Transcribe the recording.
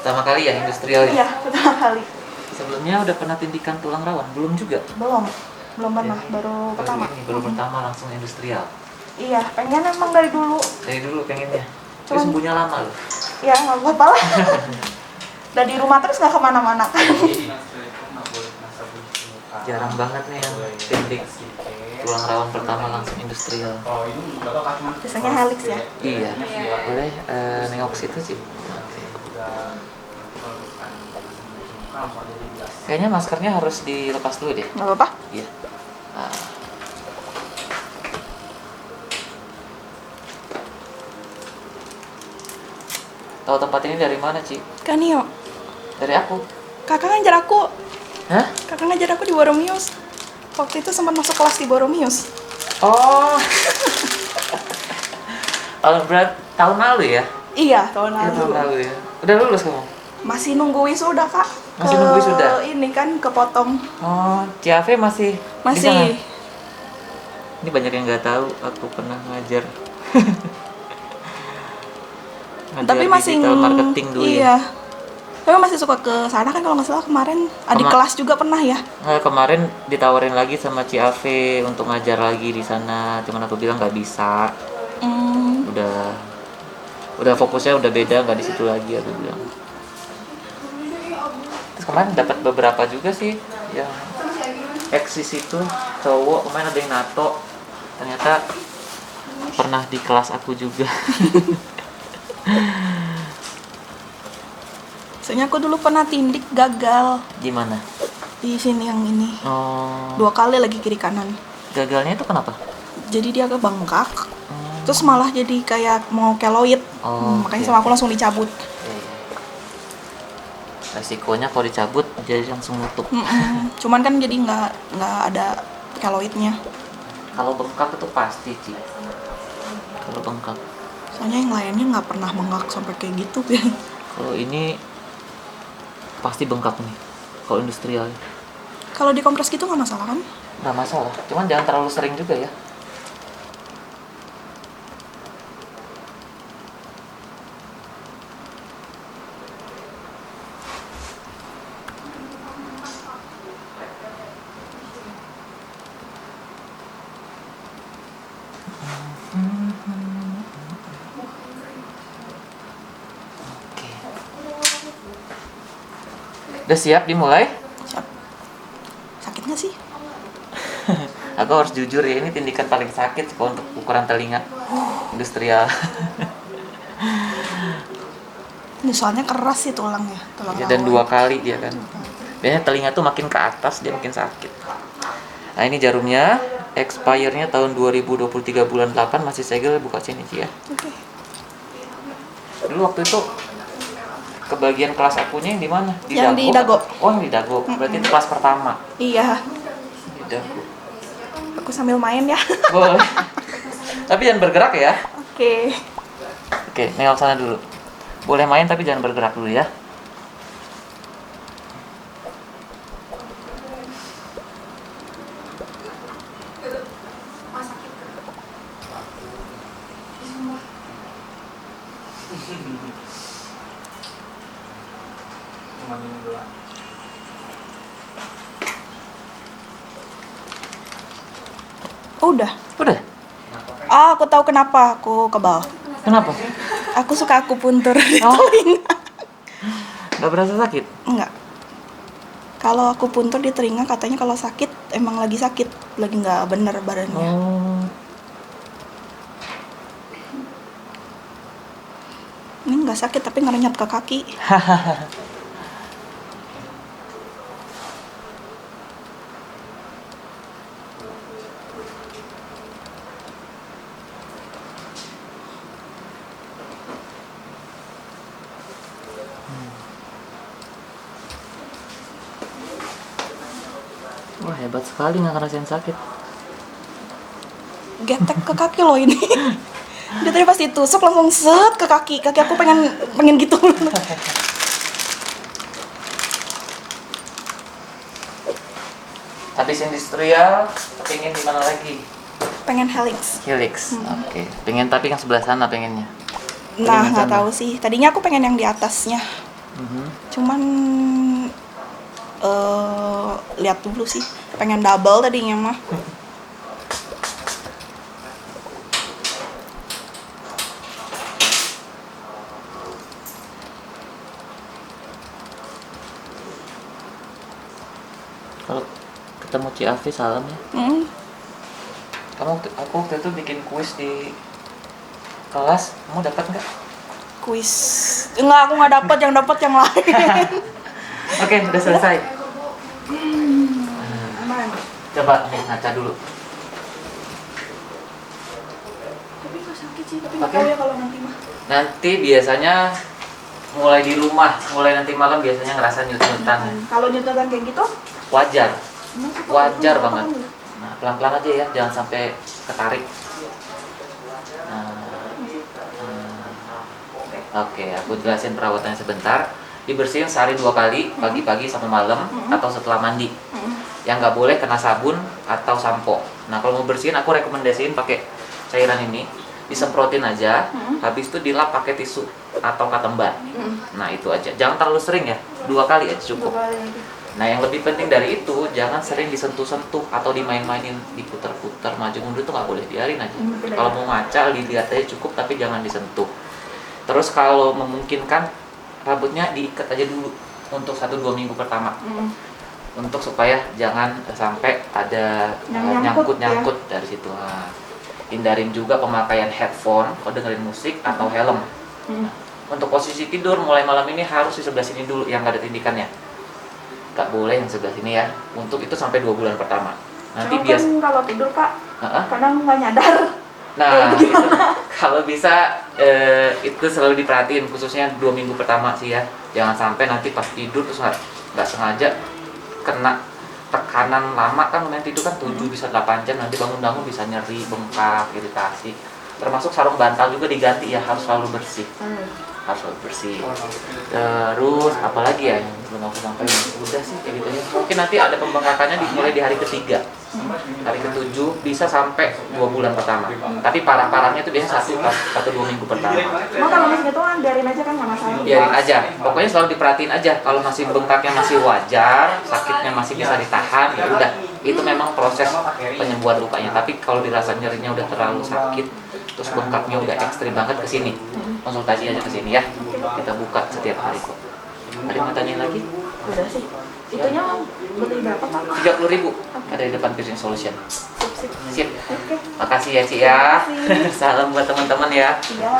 Pertama kali ya industrial ya? Iya, pertama kali. Sebelumnya udah pernah tindikan tulang rawan? Belum juga? Belum pernah, baru pertama. Ini baru pertama langsung industrial. Iya, pengen emang dari dulu. Dari dulu pengennya. Tapi Cuman- sembuhnya lama loh. Ya nggak apa-apa lah. Udah di rumah terus nggak kemana-mana kan. Jarang banget nih yang tindik tulang rawan pertama langsung industrial. Biasanya helix ya. Iya. Boleh nengok situ sih. Kayaknya maskernya harus dilepas dulu deh. Nggak apa-apa. Iya. Nah. Tahu tempat ini dari mana, Ci? Kanio, Dari aku. kakak ngajar aku. Hah? Kakak ngajar aku di Boromius. Waktu itu sempat masuk kelas di Boromius. Oh. Tahun lalu ya? Iya, tahun Iya, lalu. tahun lalu ya. Udah lulus kamu? Masih nunggu wisuda, Kak. Masih nunggu wisuda? Ini kan kepotong. Oh, Ciave masih di sana? Masih. Ini banyak yang nggak tahu, aku pernah ngajar. Ngajar Tapi masih digital marketing dulu ya. iya. Tapi masih suka ke sana kan kalau nggak salah kemarin adik kelas juga pernah ya. Nah, kemarin ditawarin lagi sama Ciave untuk ngajar lagi di sana, cuman aku bilang nggak bisa. Hmm, Udah fokusnya udah beda, nggak di situ lagi aku bilang. Terus kemarin dapat beberapa juga sih yang eksis itu cowok, kemarin ada yang nato, ternyata pernah di kelas aku juga. soalnya aku dulu pernah tindik gagal Gimana? di sini yang ini. Oh, 2 kali lagi kiri kanan. gagalnya itu kenapa? Jadi dia agak bengkak. Terus malah jadi kayak mau keloid. Oh, Makanya oke. sama aku langsung dicabut. Iya, iya. Resikonya kalau dicabut jadi langsung nutup. Cuman kan jadi nggak ada keloidnya. Kalau bengkak itu pasti sih. Kalau bengkak. Soalnya yang lainnya nggak pernah bengkak sampai kayak gitu. Kalau ini pasti bengkak nih. Kalau industrial Kalau dikompres gitu nggak masalah kan? nggak masalah. Cuman jangan terlalu sering juga ya. Oke. Udah siap dimulai? Siap. Sakit nggak sih? Aku harus jujur ya, ini tindikan paling sakit kalau untuk ukuran telinga industrial. Ini soalnya keras sih tulangnya. Tulang Ya, dan rawan. 2 kali dia kan. Biasanya telinga tuh makin ke atas dia makin sakit. Nah ini jarumnya, expire-nya tahun 2023 bulan 8 masih segel, buka sini Ci ya. Oke. Dulu waktu itu kebagian kelas akunya yang di mana? Yang di Dago. Oh, yang di Dago. Berarti itu kelas pertama. Iya. Di Dago. Aku sambil main ya. Boleh. Tapi jangan bergerak ya. Oke. Oke, nengok sana dulu. Boleh main tapi jangan bergerak dulu ya. Oh, udah. Udah. Ah, aku tahu kenapa aku kebal. Kenapa? Aku suka akupuntur di Oh. telinga. Gak berasa sakit? Enggak. Kalau akupuntur di telinga katanya kalau sakit emang lagi sakit, lagi nggak bener badannya. Oh. Ini nggak sakit tapi ngerenyap ke kaki. Wah hebat sekali nggak ngerasain sakit. Getek ke kaki loh ini. Dia tadi pas ditusuk langsung set ke kaki. Kaki aku pengen gitu. Habis industrial, pengen di mana lagi? Pengen helix. Helix. Oke. Pengen tapi yang sebelah sana pengennya. Nah, Telinga nggak sana. tahu sih. Tadinya aku pengen yang di atasnya. Cuman lihat dulu sih, pengen double tadinya mah. Kalau ketemu Ci Afi salam ya. Aku waktu itu bikin kuis di kelas, kamu dapat nggak? Kuis enggak, aku nggak dapat, yang dapat yang lain. Oke, udah selesai. Aman. Coba nih ngaca dulu. Tapi nggak sakit sih, tapi Oke. nggak tahu ya kalau nanti mah. Nanti biasanya mulai di rumah, mulai nanti malam biasanya ngerasa nyut-nyutan. Kalau nyutan kayak gitu, Wajar, emang suka wajar apa-apa banget. nggak? Nah, pelan-pelan aja ya, jangan sampai ketarik. Nah, Oke, aku jelasin perawatannya sebentar. Dibersihin sehari 2 kali, pagi-pagi sama malam, atau setelah mandi. Yang nggak boleh kena sabun atau sampo. Nah, kalau mau bersihin, aku rekomendasiin pakai cairan ini, disemprotin aja, habis itu dilap pakai tisu atau cotton bud. Nah, itu aja. Jangan terlalu sering ya, 2 kali aja cukup. Nah, yang lebih penting dari itu, jangan sering disentuh-sentuh atau dimain-mainin, diputar-putar, maju mundur tuh nggak boleh, biarin aja. Kalau mau ngaca, dilihat aja cukup, tapi jangan disentuh. Terus kalau memungkinkan, rambutnya diikat aja dulu untuk 1-2 minggu pertama. Untuk supaya jangan sampai ada nyangkut-nyangkut dari situ. Nah, hindarin juga pemakaian headphone kalau dengerin musik atau helm. Nah, untuk posisi tidur mulai malam ini harus di sebelah sini dulu yang nggak ada tindikannya. Nggak boleh yang sebelah sini ya. Untuk itu sampai 2 bulan pertama. Nanti biasa kalau tidur Kak, kadang nggak nyadar. Nah, itu, kalau bisa itu selalu diperhatiin, khususnya 2 minggu pertama sih ya. Jangan sampai nanti pas tidur terus nggak sengaja kena tekanan lama, kan lumayan tidur kan 7 bisa 8 jam, nanti bangun-bangun bisa nyeri, bengkak, iritasi. Termasuk sarung bantal juga diganti ya, harus selalu bersih. Harus selalu bersih. Terus apalagi ya yang belum aku sampaikan? Udah sih kayak gitu ya. Mungkin nanti ada pembengkakannya dimulai di hari ketiga. Hari ke-7 bisa sampai 2 bulan pertama. Tapi parah-parahnya itu biasanya 1-2 minggu pertama. Cuma kalau masih gitu kan biarin aja kan, nggak masalah. Biarin aja. Pokoknya selalu diperhatiin aja. Kalau masih bengkaknya masih wajar, sakitnya masih bisa ditahan, ya udah. Itu memang proses penyembuhan lukanya. Tapi kalau dirasa nyerinya udah terlalu sakit, terus bengkaknya udah ekstrim banget, ke sini. Konsultasi aja ke sini ya. Kita buka setiap hari kok. Ada yang mau tanyain lagi? Udah sih. Itunya beli berapa Pak? 30.000 ada di depan Piercing Solution. Sip. Sip. Oke. Makasih ya Ci ya. Makasih. Salam buat teman-teman ya. Iya.